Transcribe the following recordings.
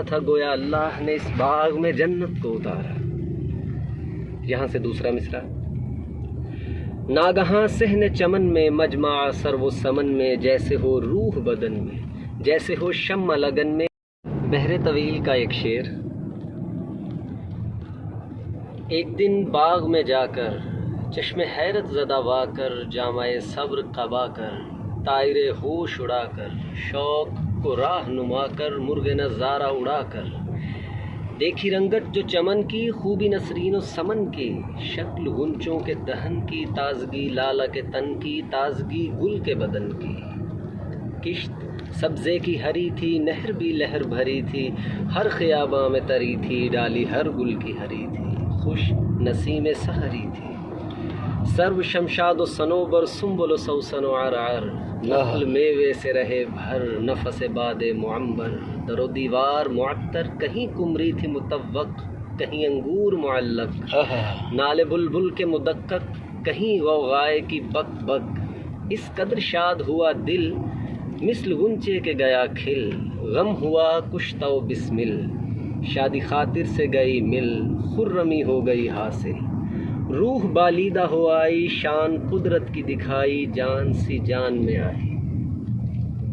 تھا گویا اللہ نے اس باغ میں جنت کو اتارا۔ یہاں سے دوسرا مصرع۔ ناگہاں صحن چمن میں مجمع سر و سمن میں، جیسے ہو روح بدن میں، جیسے ہو شمع لگن میں۔ بحر طویل کا ایک شعر۔ ایک دن باغ میں جا کر چشم حیرت زدہ وا کر، جامع صبر قبا کر، طائر ہوش اڑا کر، شوق کو راہ نما کر، مرغ نظارہ اڑا کر، دیکھی رنگت جو چمن کی، خوبی نسرین و سمن کی، شکل غنچوں کے دہن کی، تازگی لالہ کے تن کی، تازگی گل کے بدن کی۔ کشت سبزے کی ہری تھی، نہر بھی لہر بھری تھی، ہر خیاباں میں تری تھی، ڈالی ہر گل کی ہری تھی، خوش نسیم سحری تھی۔ سرو شمشاد و صنوبر، سنبل و سوسن و عرعر، نخل میوے سے رہے بھر، نفس باد معمر، در و دیوار معطر، کہیں کمری تھی متوق، کہیں انگور معلق، نالے بلبل کے مدقق، کہیں غوغائے کی بک بک۔ اس قدر شاد ہوا دل، مثل غنچے کے گیا کھل، غم ہوا کشتا و بسمل، شادی خاطر سے گئی مل، خرمی ہو گئی حاصل، روح بالیدہ ہو آئی، شان قدرت کی دکھائی، جان سی جان میں آئی۔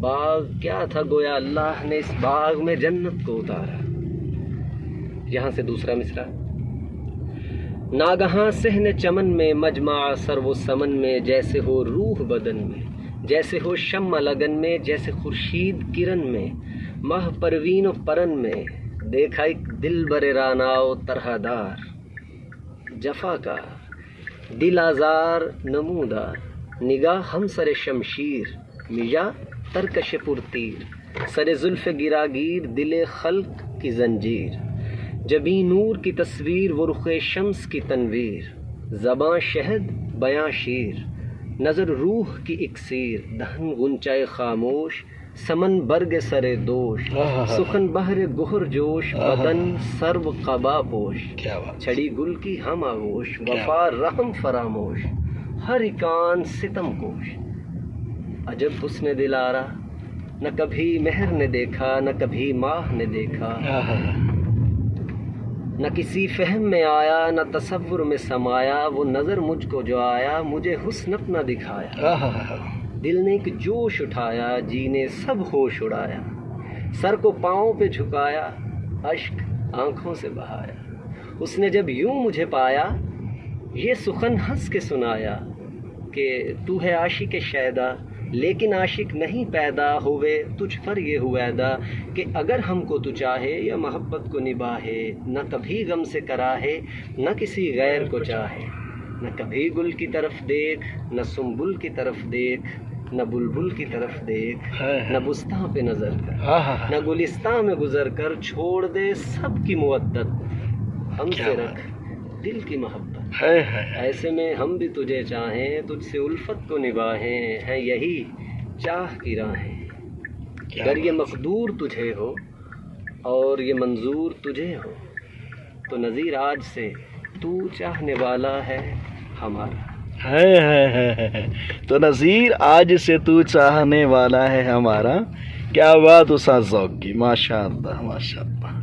باغ کیا تھا گویا اللہ نے اس باغ میں جنت کو اتارا۔ یہاں سے دوسرا مصرع۔ ناگہاں صحن چمن میں مجمع سر و سمن میں، جیسے ہو روح بدن میں، جیسے ہو شمع لگن میں، جیسے خورشید کرن میں، ماہ پروین و پرن میں، دیکھا ایک دل بر رانا و طرح دار، جفا کا دل آزار نمودار، نگاہ ہم سر شمشیر، میاں ترکش پرتیر، سر زلف گراگیر، دل خلق کی زنجیر، جبیں نور کی تصویر، وہ رخ شمس کی تنویر، زباں شہد بیاں شیر، نظر روح کی اکسیر، دہن غنچہ خاموش، سمن برگ سر دوش، سخن بہر گہر جوش، بدن سرو قبا پوش، چھڑی گل کی ہم آغوش، وفا رحم فراموش، ہر اکان ستم کوش۔ عجب حسن دلارا، نہ کبھی مہر نے دیکھا، نہ کبھی ماہ نے دیکھا، نہ کسی فہم میں آیا، نہ تصور میں سمایا، وہ نظر مجھ کو جو آیا، مجھے حسن اپنا دکھایا، دل نے ایک جوش اٹھایا، جی نے سب ہوش اڑایا، سر کو پاؤں پہ جھکایا، اشک آنکھوں سے بہایا، اس نے جب یوں مجھے پایا، یہ سخن ہنس کے سنایا کہ تو ہے عاشق شیدا، لیکن عاشق نہیں پیدا ہوئے تجھ پر یہ ہویدا، کہ اگر ہم کو تو چاہے یا محبت کو نباہے، نہ کبھی غم سے کراہے، نہ کسی غیر کو چاہے، نہ کبھی گل کی طرف دیکھ، نہ سنبل کی طرف دیکھ، نہ بلبل کی طرف دیکھ، نہ بستاں پہ نظر کر، نہ گلستاں میں گزر کر، چھوڑ دے سب کی مودت، ہم سے رکھ دل کی محبت، ایسے میں ہم بھی تجھے چاہیں، تجھ سے الفت کو نباہیں، ہیں یہی چاہ کی راہیں، اگر یہ مقدور تجھے ہو اور یہ منظور تجھے ہو، تو نظیر آج سے تو چاہنے والا ہے ہمارا۔ تو نذیر آج سے تو چاہنے والا ہے ہمارا۔ کیا بات استاد ذوق کی، ماشاء اللہ ماشاء اللہ۔